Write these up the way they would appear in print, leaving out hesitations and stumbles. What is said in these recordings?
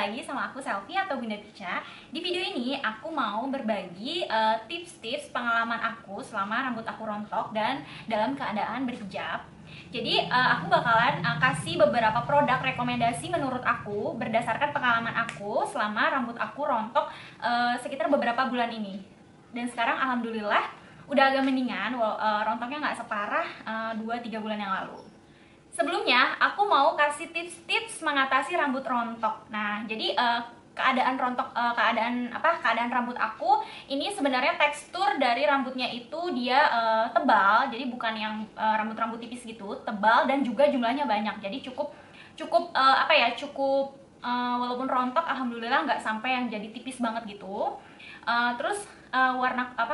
lagi sama aku Selfie atau Bunda Pica. Di video ini aku mau berbagi tips-tips pengalaman aku selama rambut aku rontok dan dalam keadaan berhijab. Jadi aku bakalan kasih beberapa produk rekomendasi menurut aku berdasarkan pengalaman aku selama rambut aku rontok sekitar beberapa bulan ini. Dan sekarang alhamdulillah udah agak mendingan, rontoknya nggak separah 2-3 bulan yang lalu. Sebelumnya, aku mau kasih tips-tips mengatasi rambut rontok. Nah, jadi keadaan rambut aku ini sebenarnya tekstur dari rambutnya itu dia tebal, jadi bukan yang rambut-rambut tipis gitu, tebal dan juga jumlahnya banyak. Jadi cukup walaupun rontok, alhamdulillah nggak sampai yang jadi tipis banget gitu.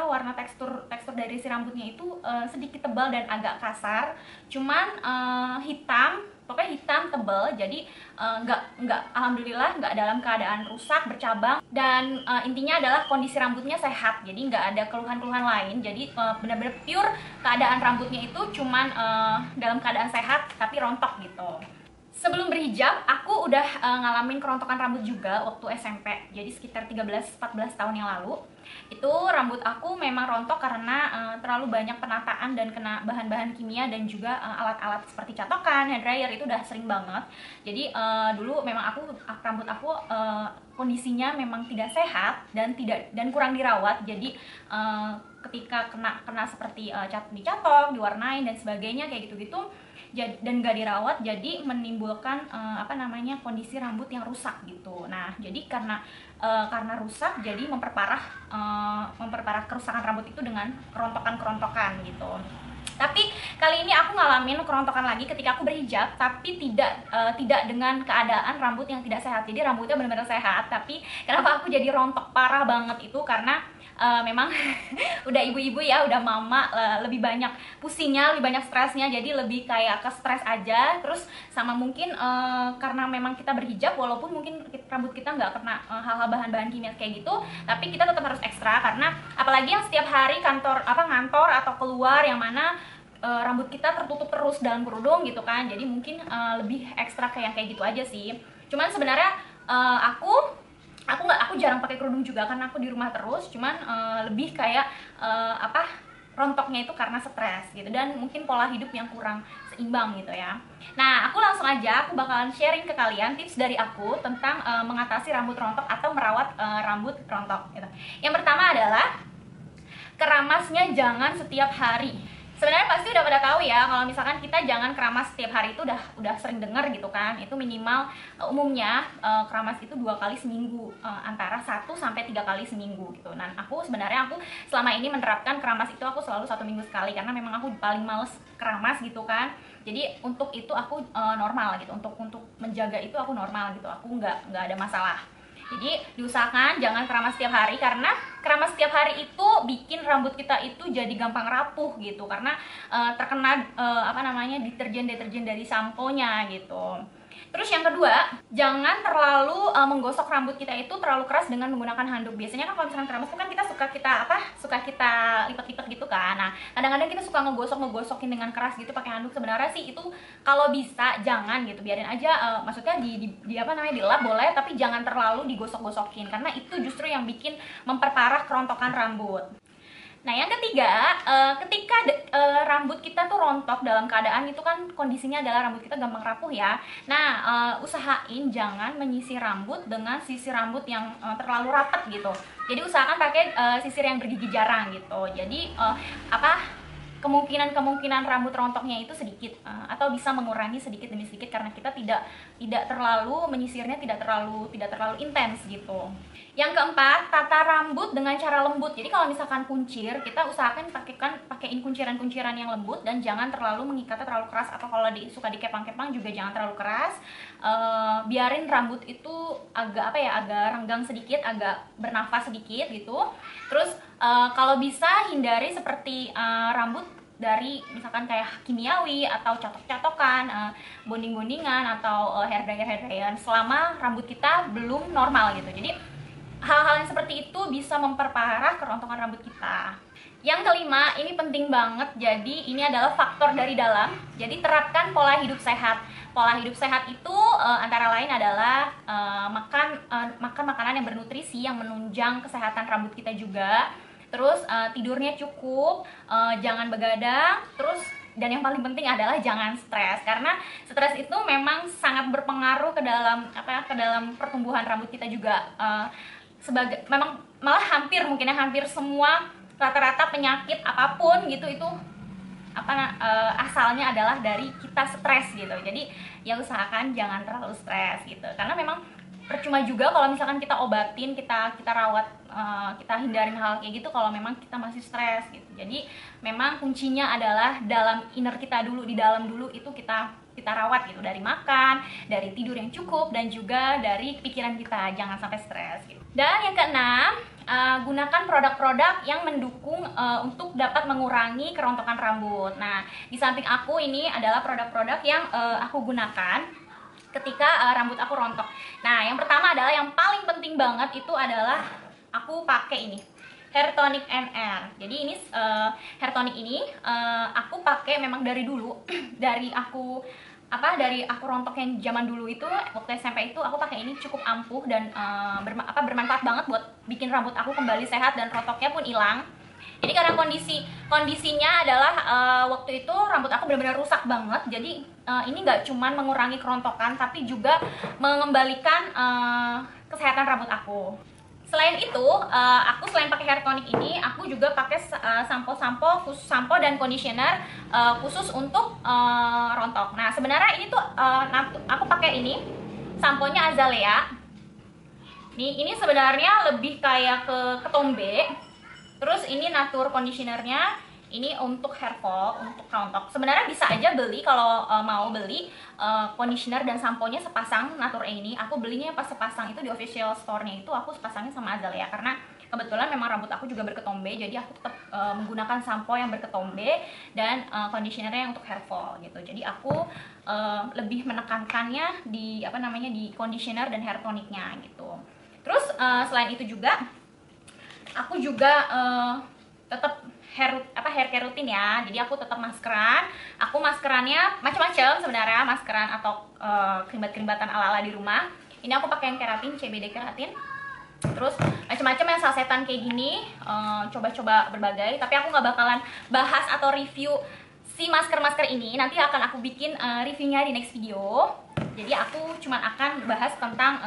Warna tekstur dari si rambutnya itu sedikit tebal dan agak kasar, cuman pokoknya hitam tebal. Jadi alhamdulillah nggak dalam keadaan rusak bercabang, dan intinya adalah kondisi rambutnya sehat, jadi nggak ada keluhan-keluhan lain. Jadi benar-benar pure keadaan rambutnya itu cuman dalam keadaan sehat tapi rontok gitu. Sebelum berhijab, aku udah ngalamin kerontokan rambut juga waktu SMP. Jadi sekitar 13-14 tahun yang lalu. Itu rambut aku memang rontok karena terlalu banyak penataan dan kena bahan-bahan kimia dan juga alat-alat seperti catokan, hair dryer itu udah sering banget. Jadi dulu memang rambut aku kondisinya memang tidak sehat dan kurang dirawat. Jadi ketika kena seperti dicatok, diwarnain dan sebagainya kayak gitu-gitu, dan gak dirawat, jadi menimbulkan kondisi rambut yang rusak gitu. Nah, jadi karena rusak, jadi memperparah kerusakan rambut itu dengan kerontokan gitu. Tapi kali ini aku ngalamin kerontokan lagi ketika aku berhijab, tapi tidak dengan keadaan rambut yang tidak sehat. Jadi rambutnya benar-benar sehat, tapi kenapa aku jadi rontok parah banget itu karena memang udah ibu-ibu ya, udah mama, lebih banyak pusingnya, lebih banyak stresnya, jadi lebih kayak ke stres aja. Terus sama mungkin karena memang kita berhijab, walaupun mungkin rambut kita nggak kena hal-hal bahan-bahan kimia kayak gitu, tapi kita tetap harus ekstra, karena apalagi yang setiap hari ngantor atau keluar yang mana rambut kita tertutup terus dalam kerudung gitu kan. Jadi mungkin lebih ekstra kayak gitu aja sih. Cuman sebenarnya aku jarang pakai kerudung juga karena aku di rumah terus. Cuman lebih kayak rontoknya itu karena stres gitu, dan mungkin pola hidup yang kurang seimbang gitu ya. Nah, aku langsung aja, aku bakalan sharing ke kalian tips dari aku tentang mengatasi rambut rontok atau merawat rambut rontok gitu. Yang pertama adalah keramasnya jangan setiap hari. Sebenarnya pasti udah pada tahu ya, kalau misalkan kita jangan keramas setiap hari itu udah sering dengar gitu kan. Itu minimal umumnya keramas itu 2 kali seminggu, antara 1 sampai 3 kali seminggu gitu. Nah, aku selama ini menerapkan keramas itu aku selalu 1 minggu sekali, karena memang aku paling males keramas gitu kan. Jadi untuk itu aku normal gitu, untuk menjaga itu aku normal gitu, aku nggak ada masalah. Jadi diusahakan jangan keramas setiap hari, karena keramas setiap hari itu bikin rambut kita itu jadi gampang rapuh gitu, karena terkena deterjen dari sampo-nya gitu. Terus yang kedua, jangan terlalu menggosok rambut kita itu terlalu keras dengan menggunakan handuk. Biasanya kan kalau misalkan keramas itu kan kita suka kita lipat-lipat gitu kan. Nah, kadang-kadang kita suka ngegosokin dengan keras gitu pakai handuk. Sebenarnya sih itu kalau bisa jangan gitu, biarin aja, maksudnya dilap boleh, tapi jangan terlalu digosok-gosokin, karena itu justru yang bikin memperparah kerontokan rambut. Nah, yang ketiga, ketika rambut kita tuh rontok dalam keadaan itu kan kondisinya adalah rambut kita gampang rapuh ya. Nah, usahain jangan menyisir rambut dengan sisir rambut yang terlalu rapat gitu. Jadi usahakan pakai sisir yang bergigi jarang gitu. Jadi kemungkinan rambut rontoknya itu sedikit, atau bisa mengurangi sedikit demi sedikit, karena kita tidak terlalu menyisirnya, tidak terlalu intens gitu. Yang keempat, tata rambut dengan cara lembut. Jadi kalau misalkan kuncir, kita usahakan pakaiin kunciran-kunciran yang lembut, dan jangan terlalu mengikatnya terlalu keras, atau kalau suka dikepang-kepang juga jangan terlalu keras. Biarin rambut itu agak renggang sedikit, agak bernafas sedikit gitu. Terus kalau bisa hindari seperti rambut dari misalkan kayak kimiawi atau catok-catokan, bonding-bondingan, atau hair dryer selama rambut kita belum normal gitu. Jadi hal-hal yang seperti itu bisa memperparah kerontokan rambut kita. Yang kelima, ini penting banget. Jadi ini adalah faktor dari dalam. Jadi terapkan pola hidup sehat. Pola hidup sehat itu antara lain adalah makan makanan yang bernutrisi, yang menunjang kesehatan rambut kita juga. Terus tidurnya cukup, jangan begadang. Terus dan yang paling penting adalah jangan stres, karena stres itu memang sangat berpengaruh ke dalam ke dalam pertumbuhan rambut kita juga. Sebagai memang malah hampir semua rata-rata penyakit apapun gitu itu asalnya adalah dari kita stres gitu. Jadi ya usahakan jangan terlalu stres gitu, karena memang percuma juga kalau misalkan kita obatin, kita rawat, kita hindarin hal kayak gitu kalau memang kita masih stres gitu. Jadi memang kuncinya adalah dalam inner kita dulu, di dalam dulu itu kita rawat gitu, dari makan, dari tidur yang cukup, dan juga dari pikiran kita, jangan sampai stres gitu. Dan yang keenam, gunakan produk-produk yang mendukung untuk dapat mengurangi kerontokan rambut. Nah, di samping aku ini adalah produk-produk yang aku gunakan ketika rambut aku rontok. Nah, yang pertama adalah yang paling penting banget itu adalah aku pakai ini, Hair Tonic NR. Jadi ini hair tonic ini aku pakai memang dari dulu, dari aku rontok yang zaman dulu itu, waktu SMP itu aku pakai ini, cukup ampuh dan bermanfaat banget buat bikin rambut aku kembali sehat dan rontoknya pun hilang. Jadi karena kondisinya adalah waktu itu rambut aku benar-benar rusak banget. Jadi ini nggak cuman mengurangi kerontokan, tapi juga mengembalikan kesehatan rambut aku. Selain itu, aku selain pakai hair tonic ini, aku juga pakai sampo dan conditioner khusus untuk rontok. Nah, sebenarnya ini tuh aku pakai ini samponya Azalea. Ini sebenarnya lebih kayak ke ketombe. Terus ini Natur conditionernya, ini untuk hair fall, untuk rontok. Sebenarnya bisa aja beli kalau mau beli conditioner dan samponya sepasang Natur ini. Aku belinya pas sepasang itu di official store-nya itu, aku sepasangnya sama Azalea karena kebetulan memang rambut aku juga berketombe, jadi aku tetap menggunakan sampo yang berketombe dan conditionernya untuk hair fall gitu. Jadi aku lebih menekankannya di di conditioner dan hair tonicnya gitu. Terus selain itu juga aku juga tetap hair care rutin ya. Jadi aku tetap maskeran. Aku maskerannya macam-macam sebenarnya, maskeran atau kerimbat-kerimbatan ala-ala di rumah. Ini aku pakai yang keratin, CBD keratin. Terus macam-macam yang sasetan kayak gini, coba-coba berbagai. Tapi aku nggak bakalan bahas atau review si masker-masker ini. Nanti akan aku bikin reviewnya di next video. Jadi aku cuma akan bahas tentang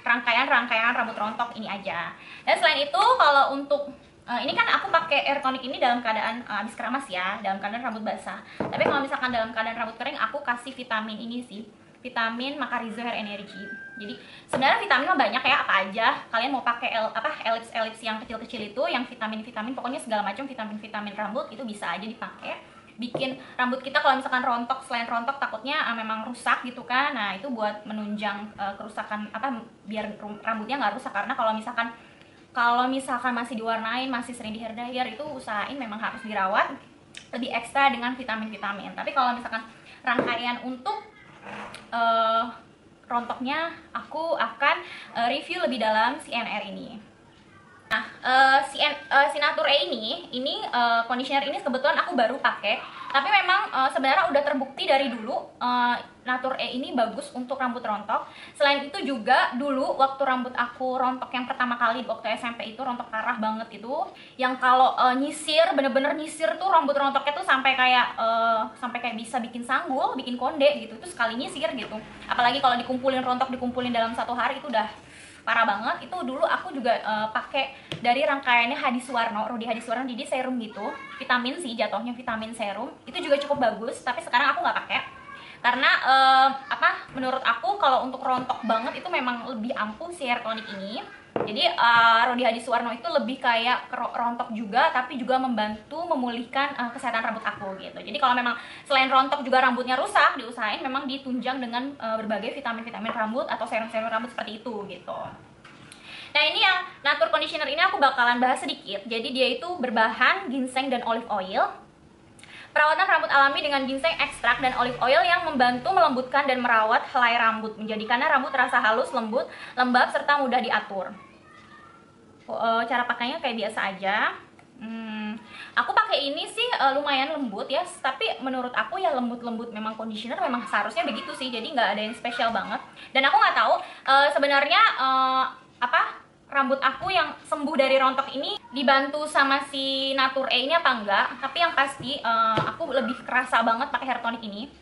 rangkaian rambut rontok ini aja. Dan selain itu, kalau untuk ini kan aku pakai air tonic ini dalam keadaan habis keramas ya, dalam keadaan rambut basah. Tapi kalau misalkan dalam keadaan rambut kering, aku kasih vitamin ini sih, vitamin Macarizo Hair Energy. Jadi sebenarnya vitamin mah banyak ya, apa aja. Kalian mau pakai elips yang kecil-kecil itu, yang vitamin, pokoknya segala macam vitamin rambut itu bisa aja dipakai. Bikin rambut kita kalau misalkan rontok, selain rontok takutnya memang rusak gitu kan. Nah, itu buat menunjang kerusakan biar rambutnya nggak rusak. Karena kalau misalkan masih diwarnain, masih sering di hair dryer, itu usahain memang harus dirawat lebih ekstra dengan vitamin. Tapi kalau misalkan rangkaian untuk rontoknya, aku akan review lebih dalam si NR ini. Nah, si Natur ini conditioner ini kebetulan aku baru pakai, tapi memang sebenarnya udah terbukti dari dulu Natur ini bagus untuk rambut rontok. Selain itu juga dulu waktu rambut aku rontok yang pertama kali waktu SMP itu, rontok parah banget itu, yang kalau nyisir, bener-bener nyisir tuh rambut rontoknya tuh sampai kayak bisa bikin sanggul, bikin konde gitu. Itu sekali nyisir gitu. Apalagi kalau dikumpulin dalam satu hari itu udah parah banget. Itu dulu aku juga pakai dari rangkaiannya Rudy Hadiswarno, jadi serum gitu, vitamin sih jatuhnya, vitamin serum. Itu juga cukup bagus, tapi sekarang aku nggak pakai karena menurut aku kalau untuk rontok banget itu memang lebih ampuh si hair tonic ini. Jadi Rudy Hadiswarno itu lebih kayak rontok juga, tapi juga membantu memulihkan kesehatan rambut aku gitu. Jadi kalau memang selain rontok juga rambutnya rusak, diusahain memang ditunjang dengan berbagai vitamin rambut atau serum-serum rambut seperti itu gitu. Nah, ini yang Natur Conditioner ini aku bakalan bahas sedikit. Jadi dia itu berbahan ginseng dan olive oil. Perawatan rambut alami dengan ginseng ekstrak dan olive oil yang membantu melembutkan dan merawat helai rambut, menjadikannya rambut terasa halus, lembut, lembab, serta mudah diatur. Cara pakainya kayak biasa aja. Aku pakai ini sih lumayan lembut ya, tapi menurut aku ya lembut-lembut, memang conditioner memang seharusnya begitu sih, jadi nggak ada yang spesial banget. Dan aku nggak tahu sebenarnya apa rambut aku yang sembuh dari rontok ini dibantu sama si Nature E ini apa enggak, tapi yang pasti aku lebih kerasa banget pakai hair tonic ini.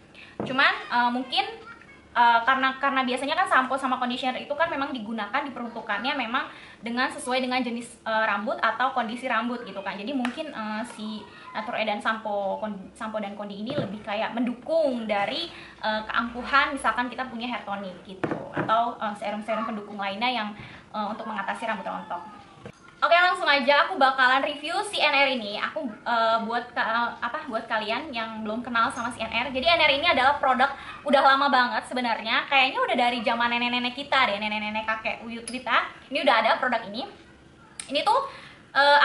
Cuman mungkin karena biasanya kan sampo sama conditioner itu kan memang digunakan, diperuntukannya memang dengan sesuai dengan jenis rambut atau kondisi rambut gitu kan. Jadi mungkin si Nature E dan sampo dan kondi ini lebih kayak mendukung dari keampuhan misalkan kita punya hair tonic gitu, atau serum-serum pendukung lainnya yang untuk mengatasi rambut rontok. Oke, langsung aja aku bakalan review CNR ini. Aku buat kalian yang belum kenal sama CNR. Jadi CNR ini adalah produk udah lama banget sebenarnya. Kayaknya udah dari zaman nenek-nenek kita deh, nenek-nenek kakek uyut kita. Ini udah ada produk ini. Ini tuh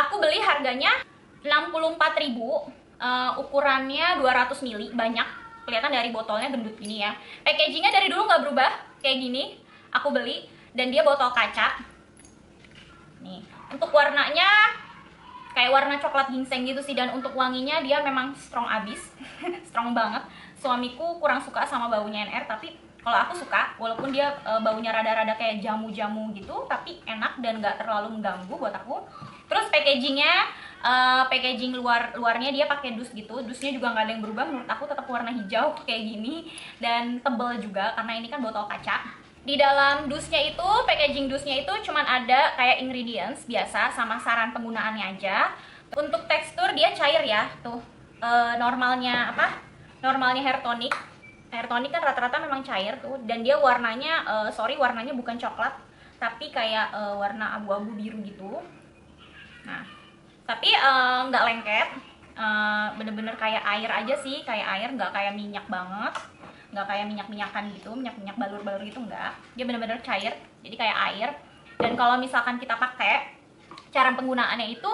aku beli harganya 64.000. Ukurannya 200 ml, banyak. Kelihatan dari botolnya gendut gini ya. Packagingnya dari dulu nggak berubah, kayak gini. Aku beli dan dia botol kaca. Nih, untuk warnanya kayak warna coklat ginseng gitu sih, dan untuk wanginya dia memang strong abis. Strong banget. Suamiku kurang suka sama baunya NR, tapi kalau aku suka, walaupun dia baunya rada-rada kayak jamu-jamu gitu, tapi enak dan nggak terlalu mengganggu buat aku. Terus packagingnya, packaging luarnya dia pakai dus gitu. Dusnya juga nggak ada yang berubah, menurut aku tetap warna hijau kayak gini, dan tebel juga karena ini kan botol kaca. Di dalam dusnya itu, packaging dusnya itu cuman ada kayak ingredients biasa sama saran penggunaannya aja. Untuk tekstur dia cair ya, tuh normalnya normalnya hair tonic. Hair tonic kan rata-rata memang cair tuh, dan dia warnanya warnanya bukan coklat, tapi kayak warna abu-abu biru gitu. Nah, tapi nggak lengket, bener-bener kayak air aja sih, kayak air, nggak kayak minyak banget, nggak kayak minyak-minyakan gitu, minyak-minyak balur-balur gitu, enggak. Dia bener-bener cair, jadi kayak air. Dan kalau misalkan kita pakai, cara penggunaannya itu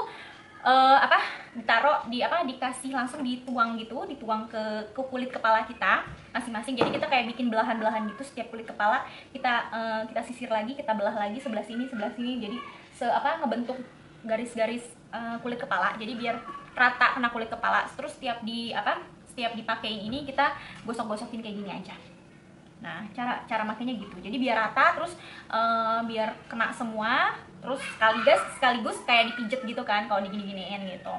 ditaruh dikasih langsung dituang gitu, dituang ke kulit kepala kita masing-masing. Jadi kita kayak bikin belahan-belahan gitu, setiap kulit kepala kita sisir lagi, kita belah lagi sebelah sini, jadi ngebentuk garis-garis kulit kepala. Jadi biar rata kena kulit kepala. Terus setiap dipakein ini kita gosok-gosokin kayak gini aja. Nah, cara makainya gitu. Jadi biar rata, terus biar kena semua, terus sekaligus kayak dipijet gitu kan kalau digini-giniin gitu.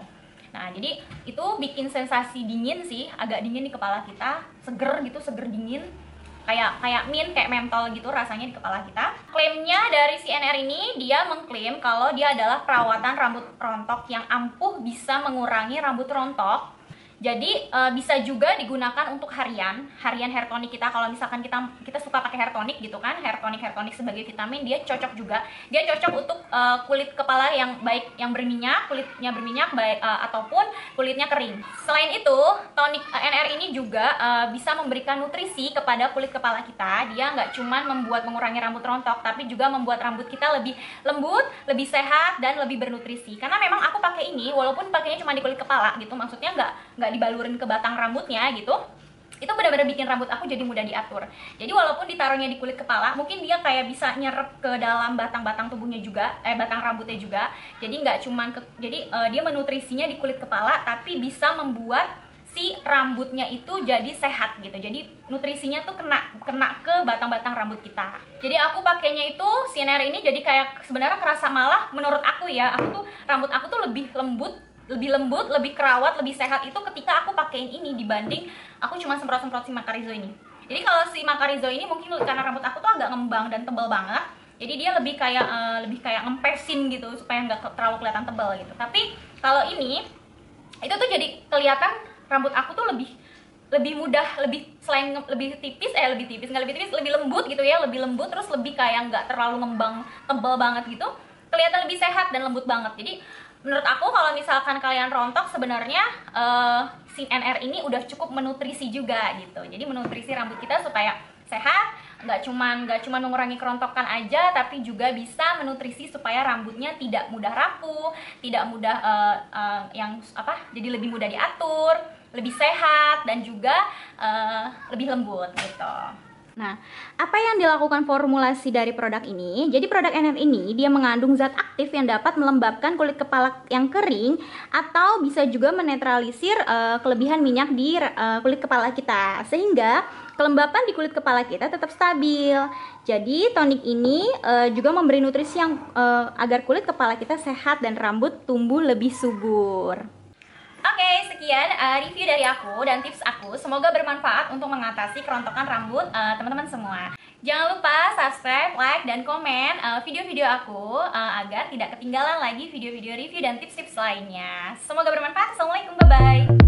Nah, jadi itu bikin sensasi dingin sih, agak dingin di kepala kita, seger gitu, seger dingin. Kayak mint, kayak mentol gitu rasanya di kepala kita. Klaimnya dari CNR ini, dia mengklaim kalau dia adalah perawatan rambut rontok yang ampuh bisa mengurangi rambut rontok. Jadi bisa juga digunakan untuk harian hair tonic kita. Kalau misalkan kita suka pakai hair tonic gitu kan, hair tonic sebagai vitamin, dia cocok juga. Dia cocok untuk kulit kepala yang baik yang kulitnya berminyak baik ataupun kulitnya kering. Selain itu, tonic NR ini juga bisa memberikan nutrisi kepada kulit kepala kita. Dia nggak cuman mengurangi rambut rontok, tapi juga membuat rambut kita lebih lembut, lebih sehat, dan lebih bernutrisi. Karena memang aku pakai ini, walaupun pakainya cuma di kulit kepala gitu, maksudnya nggak dibalurin ke batang rambutnya gitu, itu benar-benar bikin rambut aku jadi mudah diatur. Jadi walaupun ditaruhnya di kulit kepala, mungkin dia kayak bisa nyerap ke dalam batang-batang tubuhnya juga, batang rambutnya juga. Jadi nggak cuman dia menutrisinya di kulit kepala, tapi bisa membuat si rambutnya itu jadi sehat gitu. Jadi nutrisinya tuh kena ke batang-batang rambut kita. Jadi aku pakainya itu CNR ini, jadi kayak sebenarnya kerasa, malah menurut aku ya, rambut aku tuh lebih lembut, lebih kerawat, lebih sehat itu ketika aku pakein ini dibanding aku cuma semprot-semprot si Macarizo ini. Jadi kalau si Macarizo ini mungkin karena rambut aku tuh agak ngembang dan tebal banget, jadi dia lebih kayak ngempesin gitu supaya nggak terlalu kelihatan tebal gitu. Tapi kalau ini itu tuh jadi kelihatan rambut aku tuh lebih mudah, lebih tipis, lebih lembut gitu ya, lebih lembut, terus lebih kayak nggak terlalu ngembang tebal banget gitu, kelihatan lebih sehat dan lembut banget. Jadi menurut aku kalau misalkan kalian rontok, sebenarnya CNR ini udah cukup menutrisi juga gitu. Jadi menutrisi rambut kita supaya sehat, nggak cuman mengurangi kerontokan aja, tapi juga bisa menutrisi supaya rambutnya tidak mudah rapuh, tidak mudah jadi lebih mudah diatur, lebih sehat, dan juga lebih lembut gitu. Nah, apa yang dilakukan formulasi dari produk ini? Jadi produk NF ini dia mengandung zat aktif yang dapat melembabkan kulit kepala yang kering atau bisa juga menetralisir kelebihan minyak di kulit kepala kita, sehingga kelembapan di kulit kepala kita tetap stabil. Jadi tonik ini juga memberi nutrisi yang agar kulit kepala kita sehat dan rambut tumbuh lebih subur. Oke, sekian review dari aku dan tips aku. Semoga bermanfaat untuk mengatasi kerontokan rambut teman-teman semua. Jangan lupa subscribe, like, dan komen video-video aku agar tidak ketinggalan lagi video-video review dan tips-tips lainnya. Semoga bermanfaat. Assalamualaikum, bye-bye.